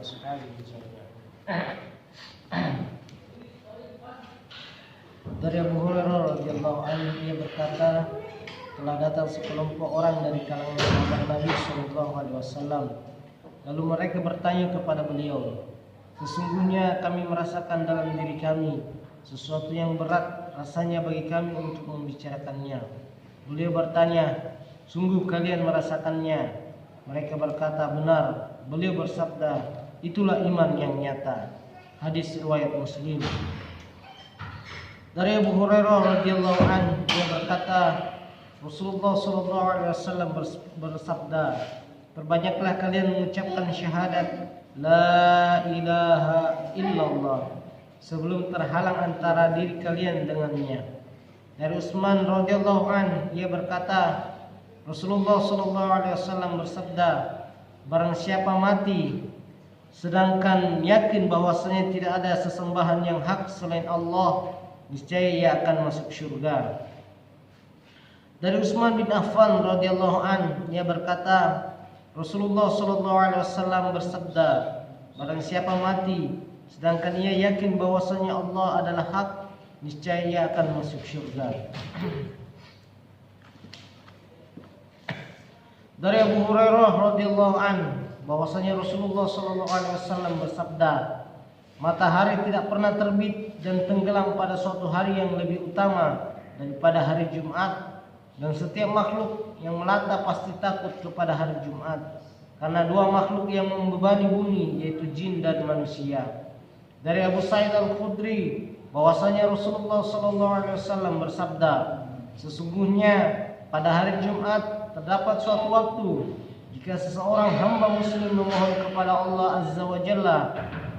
sekali misalnya. Dari Abu Hurairah radhiyallahu anhu, ia berkata, telah datang sekelompok orang dari kalangan sahabat Nabi sallallahu alaihi wasallam. Lalu mereka bertanya kepada beliau, sesungguhnya kami merasakan dalam diri kami sesuatu yang berat rasanya bagi kami untuk membicarakannya. Beliau bertanya, sungguh kalian merasakannya? Mereka berkata, benar. Beliau bersabda, itulah iman yang nyata. Hadis riwayat Muslim. Dari Abu Hurairah radhiyallahu anhu, dia berkata, Rasulullah sallallahu alaihi wasallam bersabda, perbanyaklah kalian mengucapkan syahadat la ilaha illallah sebelum terhalang antara diri kalian dengannya. Dari Utsman radhiyallahu anhu, ia berkata, Rasulullah sallallahu alaihi wasallam bersabda, barang siapa mati sedangkan yakin bahwasanya tidak ada sesembahan yang hak selain Allah, niscaya ia akan masuk surga. Dari Utsman bin Affan radhiyallahu anhu, ia berkata, Rasulullah sallallahu alaihi wasallam bersabda, barang siapa mati sedangkan ia yakin bahwasanya Allah adalah hak, niscaya ia akan masuk surga. Dari Abu Hurairah radhiyallahu anhu, bahwasanya Rasulullah sallallahu alaihi wasallam bersabda, matahari tidak pernah terbit dan tenggelam pada suatu hari yang lebih utama daripada hari Jumat, dan setiap makhluk yang melata pasti takut kepada hari Jumat, karena dua makhluk yang membebani bumi, yaitu jin dan manusia. Dari Abu Sa'id Al-Khudri, bahwasanya Rasulullah sallallahu alaihi wasallam bersabda, sesungguhnya pada hari Jumat terdapat suatu waktu jika seseorang hamba muslim memohon kepada Allah Azza wa Jalla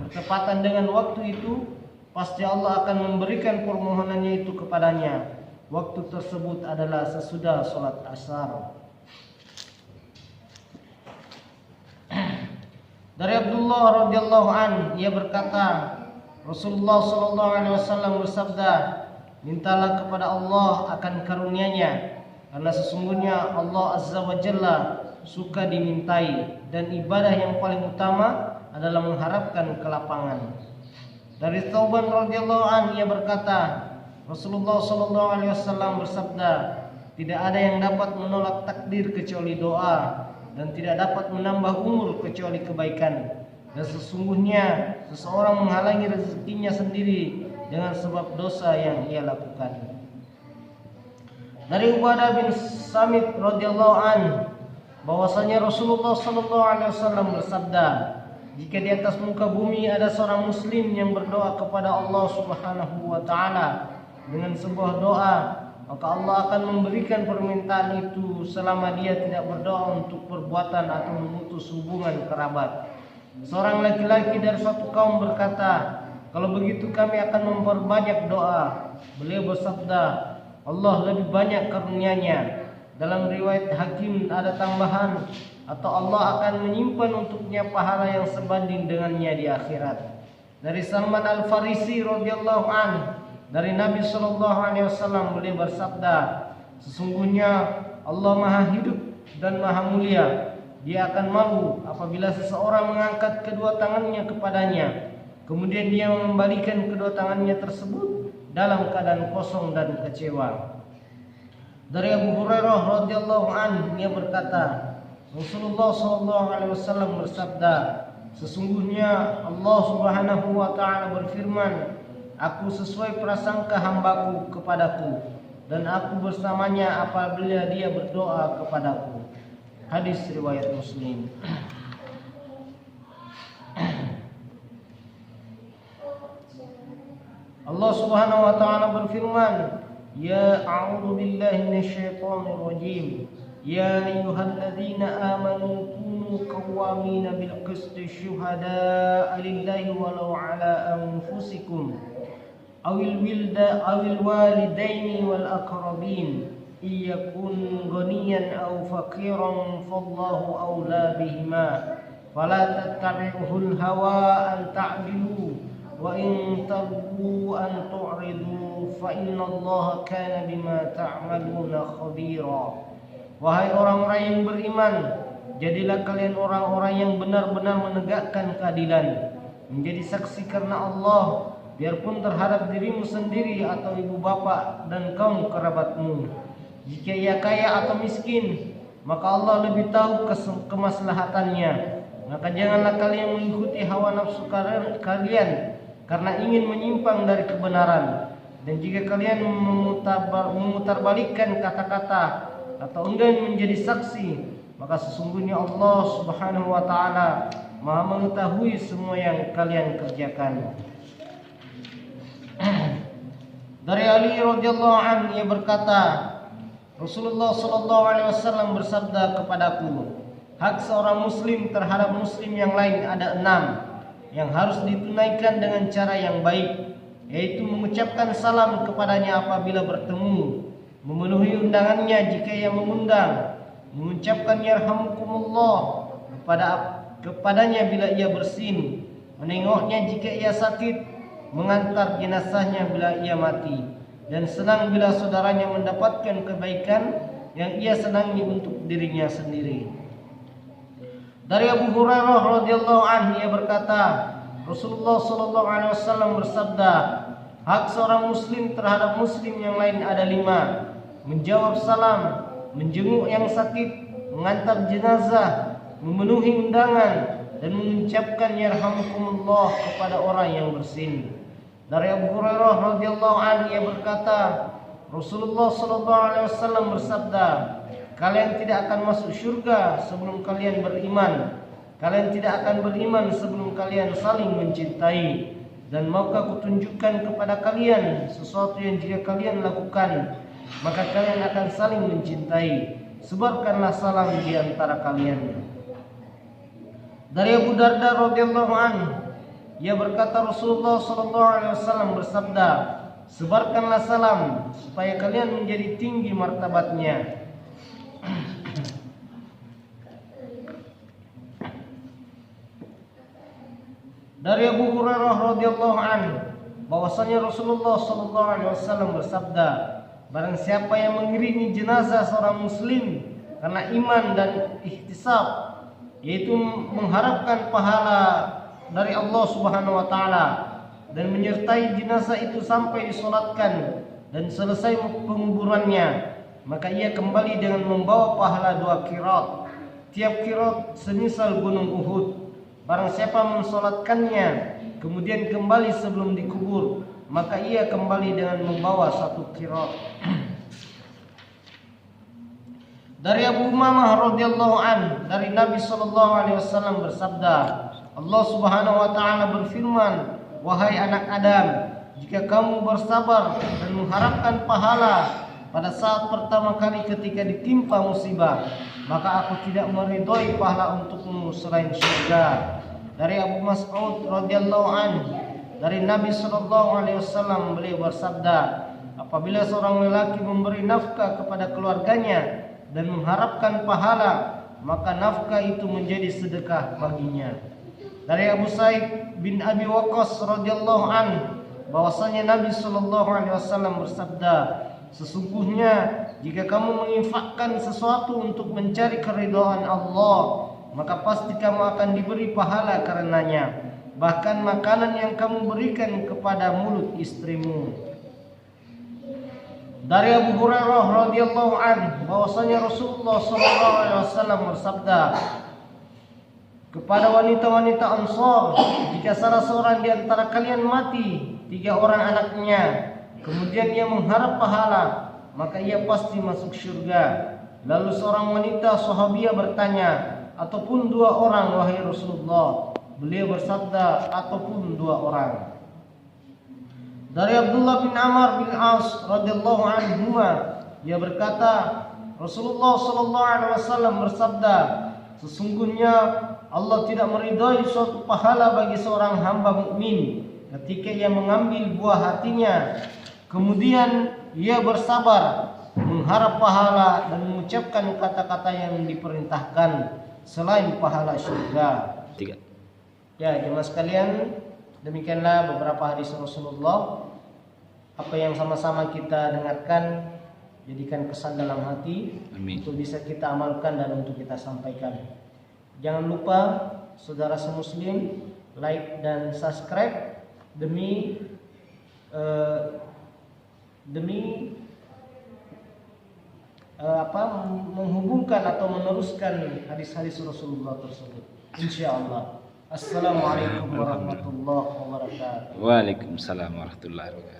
bertepatan dengan waktu itu, pasti Allah akan memberikan permohonannya itu kepadanya. Waktu tersebut adalah sesudah sholat asar. Dari Abdullah radhiyallahu anhu, ia berkata, Rasulullah sallallahu alaihi wasallam bersabda, mintalah kepada Allah akan karunia-Nya, karena sesungguhnya Allah Azza wa Jalla suka dimintai, dan ibadah yang paling utama adalah mengharapkan kelapangan. Dari Thauban radhiyallahu anhu, ia berkata, Rasulullah sallallahu alaihi wasallam bersabda, tidak ada yang dapat menolak takdir kecuali doa, dan tidak dapat menambah umur kecuali kebaikan. Dan sesungguhnya seseorang menghalangi rezekinya sendiri dengan sebab dosa yang ia lakukan. Dari Ubadah bin Samit radhiyallahu anhu, bahwasanya Rasulullah sallallahu alaihi wasallam bersabda, jika di atas muka bumi ada seorang muslim yang berdoa kepada Allah Subhanahu wa taala dengan sebuah doa, maka Allah akan memberikan permintaan itu selama dia tidak berdoa untuk perbuatan atau memutus hubungan kerabat. Seorang laki-laki dari suatu kaum berkata, kalau begitu kami akan memperbanyak doa. Beliau bersabda, Allah lebih banyak karunia-Nya. Dalam riwayat Hakim ada tambahan, atau Allah akan menyimpan untuknya pahala yang sebanding dengannya di akhirat. Dari Salman Al-Farisi radhiyallahu anhu, dari Nabi sallallahu alaihi wasallam, beliau bersabda, sesungguhnya Allah Maha hidup dan Maha mulia. Dia akan malu apabila seseorang mengangkat kedua tangannya kepadanya, kemudian dia mengembalikan kedua tangannya tersebut dalam keadaan kosong dan kecewa. Dari Abu Hurairah radhiyallahu anhu, ia berkata, Rasulullah sallallahu alaihi wasallam bersabda, sesungguhnya Allah Subhanahu wa taala berfirman, aku sesuai prasangka hambaku kepadaku, dan aku bersamanya apabila dia berdoa kepadaku. Hadis riwayat Muslim. Allah Subhanahu wa taala berfirman, ya a'udzu billahi minasyaitonir rajim. Ya ayyuhalladzina amanu kunu qawwamina bil qisti syuhada'a lillahi walau ala anfusikum awil walidaini wal aqrabin iyakun ghaniyan aw faqiran fallahu awla bihima fala tattabi'uhul hawa an ta'dilu wa in tarbu an tu'ridu fa innallaha kana bima ta'maluna khabira. Wahai orang-orang yang beriman, jadilah kalian orang-orang yang benar-benar menegakkan keadilan, menjadi saksi karena Allah, biarpun terhadap dirimu sendiri atau ibu bapak dan kaum kerabatmu. Jika ia kaya atau miskin, maka Allah lebih tahu kemaslahatannya. Maka janganlah kalian mengikuti hawa nafsu kalian karena ingin menyimpang dari kebenaran. Dan jika kalian memutarbalikkan kata-kata atau enggan menjadi saksi, maka sesungguhnya Allah Subhanahu wa taala Maha mengetahui semua yang kalian kerjakan. Dari Ali radhiyallahu anhu, ia berkata, Rasulullah sallallahu alaihi wasallam bersabda kepadaku, hak seorang muslim terhadap muslim yang lain ada 6 yang harus ditunaikan dengan cara yang baik, yaitu mengucapkan salam kepadanya apabila bertemu, memenuhi undangannya jika ia mengundang, mengucapkan yarhamukumullah kepadanya bila ia bersin, menengoknya jika ia sakit, mengantar jenazahnya bila ia mati, dan senang bila saudaranya mendapatkan kebaikan yang ia senangi untuk dirinya sendiri. Dari Abu Hurairah radhiyallahu anhu, ia berkata, Rasulullah sallallahu alaihi wasallam bersabda, hak seorang muslim terhadap muslim yang lain ada 5: menjawab salam, menjenguk yang sakit, mengantar jenazah, memenuhi undangan, dan mengucapkan yarhamukumullah kepada orang yang bersin. Dari Abu Hurairah radhiyallahu anhu, ia berkata, Rasulullah sallallahu alaihi wasallam bersabda, kalian tidak akan masuk surga sebelum kalian beriman. Kalian tidak akan beriman sebelum kalian saling mencintai. Dan maukah kutunjukkan kepada kalian sesuatu yang jika kalian lakukan, maka kalian akan saling mencintai. Sebarkanlah salam di antara kalian. Dari Abu Darda radhiyallahu anhu, ia berkata, Rasulullah sallallahu alaihi wasallam bersabda, sebarkanlah salam supaya kalian menjadi tinggi martabatnya. Dari Abu Hurairah radhiyallahu anhu, bahwasanya Rasulullah sallallahu alaihi wasallam bersabda, barang siapa yang mengiringi jenazah seorang muslim karena iman dan ihtisab, yaitu mengharapkan pahala dari Allah Subhanahu wa taala, dan menyertai jenazah itu sampai disolatkan dan selesai penguburannya, maka ia kembali dengan membawa pahala 2 qirat. Tiap qirat semisal gunung Uhud. Barang siapa mensolatkannya kemudian kembali sebelum dikubur, maka ia kembali dengan membawa 1 qirat. Dari Abu Umamah radhiyallahu anhu, dari Nabi sallallahu alaihi wasallam bersabda, Allah Subhanahu wa taala berfirman, wahai anak Adam, jika kamu bersabar dan mengharapkan pahala pada saat pertama kali ketika ditimpa musibah, maka aku tidak meridhoi pahala untukmu selain surga. Dari Abu Mas'ud radhiyallahu anhu, dari Nabi sallallahu alaihi wasallam, beliau bersabda, apabila seorang lelaki memberi nafkah kepada keluarganya dan mengharapkan pahala, maka nafkah itu menjadi sedekah baginya. Dari Abu Sa'id bin Abi Waqqas radhiyallahu anhu, bahwasanya Nabi sallallahu alaihi wasallam bersabda, sesungguhnya jika kamu menginfakkan sesuatu untuk mencari keridhaan Allah, maka pasti kamu akan diberi pahala karenanya, bahkan makanan yang kamu berikan kepada mulut istrimu. Dari Abu Hurairah radhiyallahu anhu, bahwasanya Rasulullah sallallahu alaihi wasallam bersabda kepada wanita-wanita Ansar, jika salah seorang di antara kalian mati 3 orang anaknya, kemudian ia mengharap pahala, maka ia pasti masuk surga. Lalu seorang wanita sahabiah bertanya, ataupun 2 orang wahai Rasulullah? Beliau bersabda, ataupun 2 orang. Dari Abdullah bin Amr bin As radhiyallahu anhu, ia berkata, Rasulullah sallallahu alaihi wasallam bersabda, sesungguhnya Allah tidak meridhai suatu pahala bagi seorang hamba mukmin ketika ia mengambil buah hatinya, kemudian ia bersabar, mengharap pahala dan mengucapkan kata-kata yang diperintahkan selain pahala surga. 3. Ya, jemaah sekalian, demikianlah beberapa hadis Rasulullah. Apa yang sama-sama kita dengarkan, jadikan kesan dalam hati. Amin. Untuk bisa kita amalkan dan untuk kita sampaikan. Jangan lupa saudara semuslim like dan subscribe demi menghubungkan atau meneruskan hadis-hadis Rasulullah tersebut. Insyaallah. Assalamualaikum warahmatullahi wabarakatuh. Waalaikumsalam warahmatullahi wabarakatuh.